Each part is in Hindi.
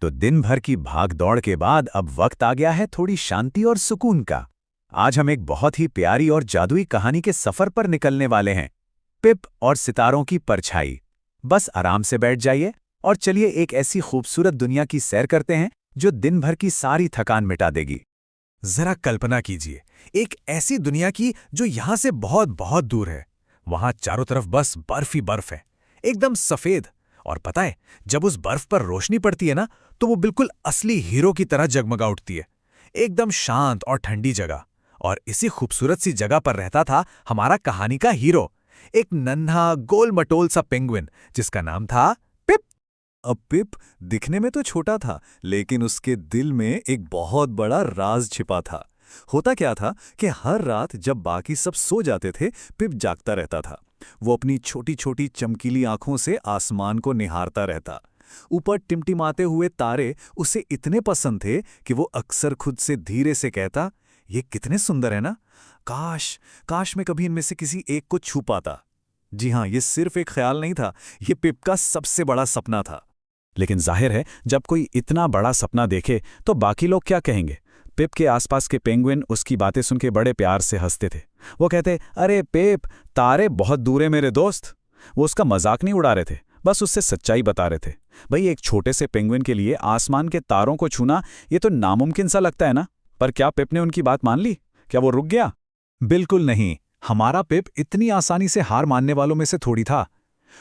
तो दिन भर की भाग दौड़ के बाद अब वक्त आ गया है थोड़ी शांति और सुकून का। आज हम एक बहुत ही प्यारी और जादुई कहानी के सफर पर निकलने वाले हैं, पिप और सितारों की परछाई। बस आराम से बैठ जाइए और चलिए एक ऐसी खूबसूरत दुनिया की सैर करते हैं जो दिन भर की सारी थकान मिटा देगी। जरा कल्पना कीजिए, एक ऐसी दुनिया की जो यहां से बहुत बहुत दूर है। वहां चारों तरफ बस बर्फ ही बर्फ है, एकदम सफेद। और पता है, जब उस बर्फ पर रोशनी पड़ती है ना, तो वो बिल्कुल असली हीरो की तरह जगमगा उठती है। एकदम शांत और ठंडी जगह। और इसी खूबसूरत सी जगह पर रहता था हमारा कहानी का हीरो, एक नन्हा गोल मटोल सा पेंगुइन जिसका नाम था पिप। अब पिप दिखने में तो छोटा था, लेकिन उसके दिल में एक बहुत बड़ा राज छिपा था। होता क्या था कि हर रात जब बाकी सब सो जाते थे, पिप जागता रहता था। वो अपनी छोटी छोटी चमकीली आंखों से आसमान को निहारता रहता। ऊपर टिमटिमाते हुए तारे उसे इतने पसंद थे कि वो अक्सर खुद से धीरे से कहता, ये कितने सुंदर है ना, काश काश मैं कभी इनमें से किसी एक को छू पाता। जी हाँ, ये सिर्फ एक ख्याल नहीं था, ये पिप का सबसे बड़ा सपना था। लेकिन जाहिर है, जब कोई इतना बड़ा सपना देखे तो बाकी लोग क्या कहेंगे। पिप के आसपास के पेंगुइन उसकी बातें सुन के बड़े प्यार से हंसते थे। वो कहते, अरे पिप, तारे बहुत दूर है मेरे दोस्त। वो उसका मजाक नहीं उड़ा रहे थे, बस उससे सच्चाई बता रहे थे। भाई, एक छोटे से पेंगुइन के लिए आसमान के तारों को छूना ये तो नामुमकिन सा लगता है ना। पर क्या पिप ने उनकी बात मान ली? क्या वो रुक गया? बिल्कुल नहीं। हमारा पिप इतनी आसानी से हार मानने वालों में से थोड़ी था।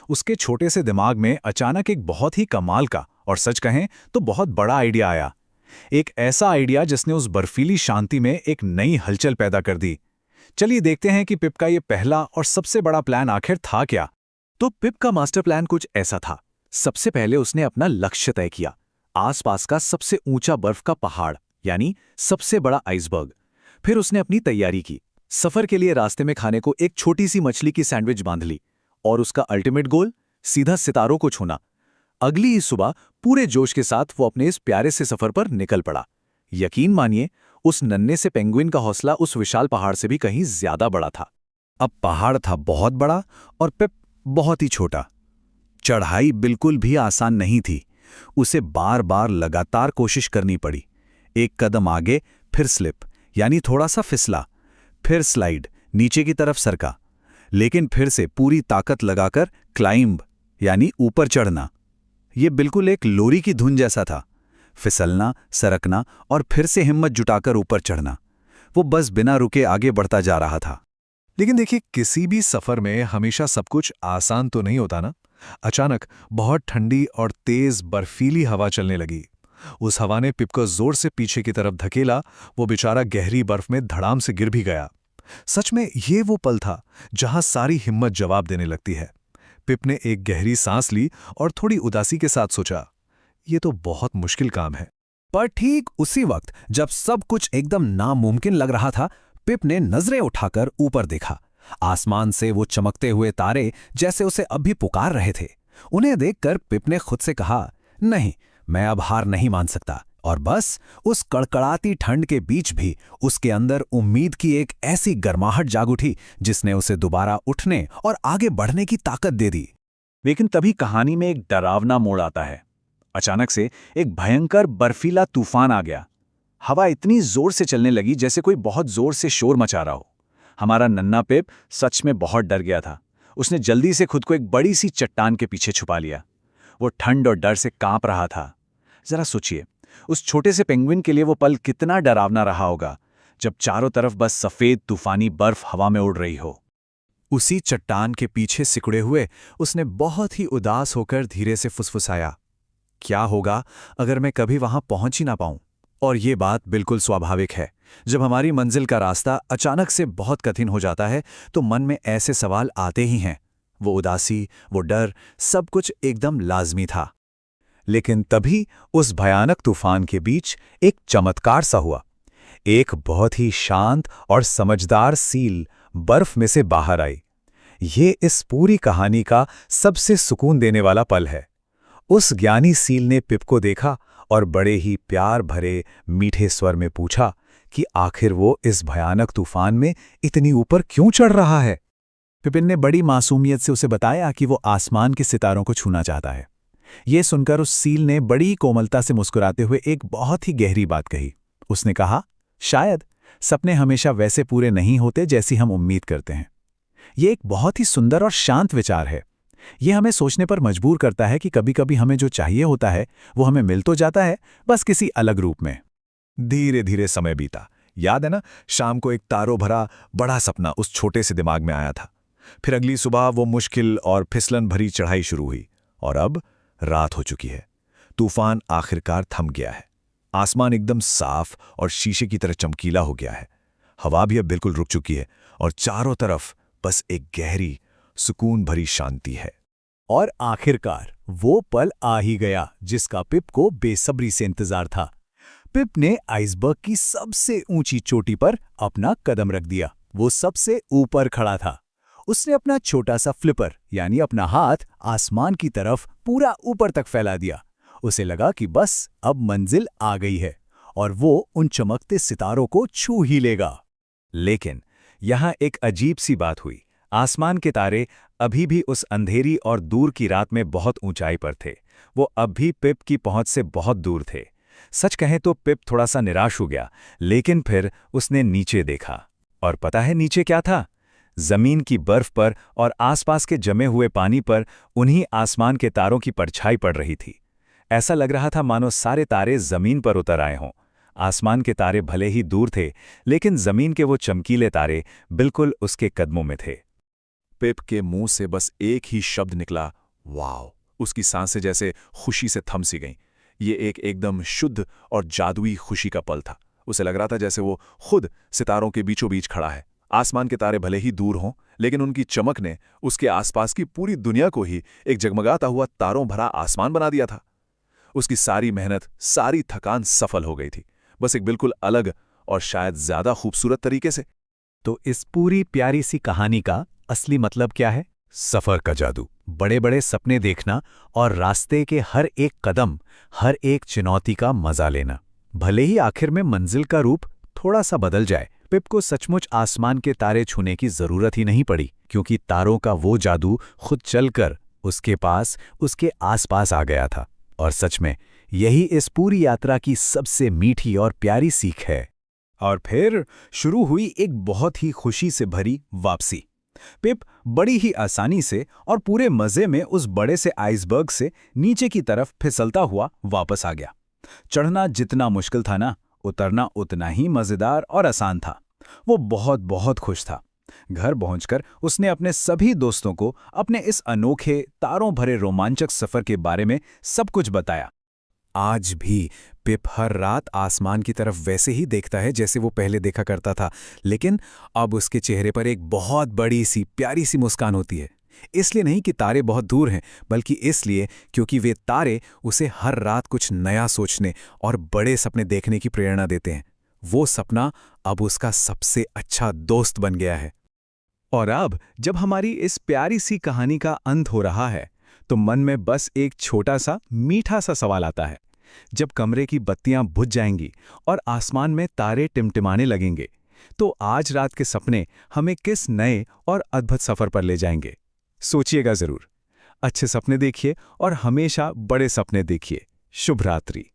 उसके छोटे से दिमाग में अचानक एक बहुत ही कमाल का, और सच कहें तो बहुत बड़ा आइडिया आया। एक ऐसा आइडिया जिसने उस बर्फीली शांति में एक नई हलचल पैदा कर दी। चलिए देखते हैं कि पिप का ये पहला और सबसे बड़ा प्लान आखिर था क्या। तो पिप का मास्टर प्लान कुछ ऐसा था। सबसे पहले उसने अपना लक्ष्य तय किया, आसपास का सबसे ऊंचा बर्फ का पहाड़, यानी सबसे बड़ा आइसबर्ग। फिर उसने अपनी तैयारी की। सफर के लिए रास्ते में खाने को एक छोटी सी मछली की सैंडविच बांध ली, और उसका अल्टीमेट गोल सीधा सितारों को छूना। अगली ही सुबह पूरे जोश के साथ वो अपने इस प्यारे से सफर पर निकल पड़ा। यकीन मानिए, उस नन्हे से पेंगुइन का हौसला उस विशाल पहाड़ से भी कहीं ज्यादा बड़ा था। अब पहाड़ था बहुत बड़ा और पिप बहुत ही छोटा। चढ़ाई बिल्कुल भी आसान नहीं थी। उसे बार बार लगातार कोशिश करनी पड़ी। एक कदम आगे, फिर स्लिप यानी थोड़ा सा फिसला, फिर स्लाइड, नीचे की तरफ सरका, लेकिन फिर से पूरी ताकत लगाकर क्लाइंब यानी ऊपर चढ़ना। ये बिल्कुल एक लोरी की धुन जैसा था। फिसलना, सरकना और फिर से हिम्मत जुटाकर ऊपर चढ़ना। वो बस बिना रुके आगे बढ़ता जा रहा था। लेकिन देखिए, किसी भी सफर में हमेशा सब कुछ आसान तो नहीं होता ना। अचानक बहुत ठंडी और तेज बर्फीली हवा चलने लगी। उस हवा ने पिप को जोर से पीछे की तरफ धकेला। वो बेचारा गहरी बर्फ में धड़ाम से गिर भी गया। सच में ये वो पल था जहां सारी हिम्मत जवाब देने लगती है। पिप ने एक गहरी सांस ली और थोड़ी उदासी के साथ सोचा, ये तो बहुत मुश्किल काम है। पर ठीक उसी वक्त जब सब कुछ एकदम नामुमकिन लग रहा था, पिप ने नजरें उठाकर ऊपर देखा। आसमान से वो चमकते हुए तारे जैसे उसे अभी पुकार रहे थे। उन्हें देखकर पिप ने खुद से कहा, नहीं, मैं अब हार नहीं मान सकता। और बस उस कड़कड़ाती ठंड के बीच भी उसके अंदर उम्मीद की एक ऐसी गर्माहट जाग उठी जिसने उसे दोबारा उठने और आगे बढ़ने की ताकत दे दी। लेकिन तभी कहानी में एक डरावना मोड़ आता है। अचानक से एक भयंकर बर्फीला तूफान आ गया। हवा इतनी जोर से चलने लगी जैसे कोई बहुत जोर से शोर मचा रहा हो। हमारा नन्हा पिप सच में बहुत डर गया था। उसने जल्दी से खुद को एक बड़ी सी चट्टान के पीछे छुपा लिया। वो ठंड और डर से कांप रहा था। जरा सोचिए, उस छोटे से पेंगुइन के लिए वो पल कितना डरावना रहा होगा, जब चारों तरफ बस सफेद तूफानी बर्फ हवा में उड़ रही हो। उसी चट्टान के पीछे सिकुड़े हुए उसने बहुत ही उदास होकर धीरे से फुसफुसाया, क्या होगा अगर मैं कभी वहां पहुंच ही ना पाऊं। और ये बात बिल्कुल स्वाभाविक है। जब हमारी मंजिल का रास्ता अचानक से बहुत कठिन हो जाता है तो मन में ऐसे सवाल आते ही हैं। वो उदासी, वो डर, सब कुछ एकदम लाजमी था। लेकिन तभी उस भयानक तूफान के बीच एक चमत्कार सा हुआ। एक बहुत ही शांत और समझदार सील बर्फ में से बाहर आई। ये इस पूरी कहानी का सबसे सुकून देने वाला पल है। उस ज्ञानी सील ने पिप को देखा और बड़े ही प्यार भरे मीठे स्वर में पूछा कि आखिर वो इस भयानक तूफान में इतनी ऊपर क्यों चढ़ रहा है। पिपिन ने बड़ी मासूमियत से उसे बताया कि वो आसमान के सितारों को छूना चाहता है। ये सुनकर उस सील ने बड़ी कोमलता से मुस्कुराते हुए एक बहुत ही गहरी बात कही। उसने कहा, शायद सपने हमेशा वैसे पूरे नहीं होते जैसी हम उम्मीद करते हैं। ये एक बहुत ही सुंदर और शांत विचार है। ये हमें सोचने पर मजबूर करता है कि कभी-कभी हमें जो चाहिए होता है वो हमें मिल तो जाता है, बस किसी अलग रूप में। धीरे धीरे समय बीता। याद है ना, शाम को एक तारों भरा बड़ा सपना उस छोटे से दिमाग में आया था। फिर अगली सुबह वो मुश्किल और फिसलन भरी चढ़ाई शुरू हुई और अब रात हो चुकी है। तूफान आखिरकार थम गया है। आसमान एकदम साफ और शीशे की तरह चमकीला हो गया है। हवा भी अब बिल्कुल रुक चुकी है और चारों तरफ बस एक गहरी सुकून भरी शांति है। और आखिरकार वो पल आ ही गया जिसका पिप को बेसब्री से इंतजार था। पिप ने आइसबर्ग की सबसे ऊंची चोटी पर अपना कदम रख दिया। वो सबसे ऊपर खड़ा था। उसने अपना छोटा सा फ्लिपर यानी अपना हाथ आसमान की तरफ पूरा ऊपर तक फैला दिया। उसे लगा कि बस अब मंजिल आ गई है और वो उन चमकते सितारों को छू ही लेगा। लेकिन यहाँ एक अजीब सी बात हुई। आसमान के तारे अभी भी उस अंधेरी और दूर की रात में बहुत ऊंचाई पर थे। वो अब भी पिप की पहुंच से बहुत दूर थे। सच कहें तो पिप थोड़ा सा निराश हो गया, लेकिन फिर उसने नीचे देखा और पता है नीचे क्या था? जमीन की बर्फ पर और आसपास के जमे हुए पानी पर उन्हीं आसमान के तारों की परछाई पड़ रही थी। ऐसा लग रहा था मानो सारे तारे जमीन पर उतर आए हों। आसमान के तारे भले ही दूर थे, लेकिन जमीन के वो चमकीले तारे बिल्कुल उसके कदमों में थे। पिप के मुंह से बस एक ही शब्द निकला, वाव। उसकी सांसें जैसे खुशी से थम सी गईं। ये एक एकदम शुद्ध और जादुई खुशी का पल था। उसे लग रहा था जैसे वो खुद सितारों के बीचों बीच खड़ा है। आसमान के तारे भले ही दूर हों, लेकिन उनकी चमक ने उसके आसपास की पूरी दुनिया को ही एक जगमगाता हुआ तारों भरा आसमान बना दिया था। उसकी सारी मेहनत, सारी थकान सफल हो गई थी, बस एक बिल्कुल अलग और शायद ज्यादा खूबसूरत तरीके से। तो इस पूरी प्यारी सी कहानी का असली मतलब क्या है? सफर का जादू। बड़े बड़े सपने देखना और रास्ते के हर एक कदम, हर एक चुनौती का मजा लेना। भले ही आखिर में मंजिल का रूप थोड़ा सा बदल जाए, पिप को सचमुच आसमान के तारे छूने की जरूरत ही नहीं पड़ी, क्योंकि तारों का वो जादू खुद चलकर उसके पास, उसके आसपास आ गया था। और सच में यही इस पूरी यात्रा की सबसे मीठी और प्यारी सीख है। और फिर शुरू हुई एक बहुत ही खुशी से भरी वापसी। पिप बड़ी ही आसानी से और पूरे मजे में उस बड़े से आइसबर्ग से नीचे की तरफ फिसलता हुआ वापस आ गया। चढ़ना जितना मुश्किल था ना, उतरना उतना ही मजेदार और आसान था। वो बहुत बहुत खुश था। घर पहुंचकर उसने अपने सभी दोस्तों को अपने इस अनोखे तारों भरे रोमांचक सफर के बारे में सब कुछ बताया। आज भी पिप हर रात आसमान की तरफ वैसे ही देखता है जैसे वो पहले देखा करता था, लेकिन अब उसके चेहरे पर एक बहुत बड़ी सी प्यारी सी मुस्कान होती है। इसलिए नहीं कि तारे बहुत दूर हैं, बल्कि इसलिए क्योंकि वे तारे उसे हर रात कुछ नया सोचने और बड़े सपने देखने की प्रेरणा देते हैं। वो सपना अब उसका सबसे अच्छा दोस्त बन गया है। और अब जब हमारी इस प्यारी सी कहानी का अंत हो रहा है, तो मन में बस एक छोटा सा मीठा सा सवाल आता है। जब कमरे की बत्तियां बुझ जाएंगी और आसमान में तारे टिमटिमाने लगेंगे, तो आज रात के सपने हमें किस नए और अद्भुत सफर पर ले जाएंगे? सोचिएगा जरूर। अच्छे सपने देखिए और हमेशा बड़े सपने देखिए। शुभ रात्रि।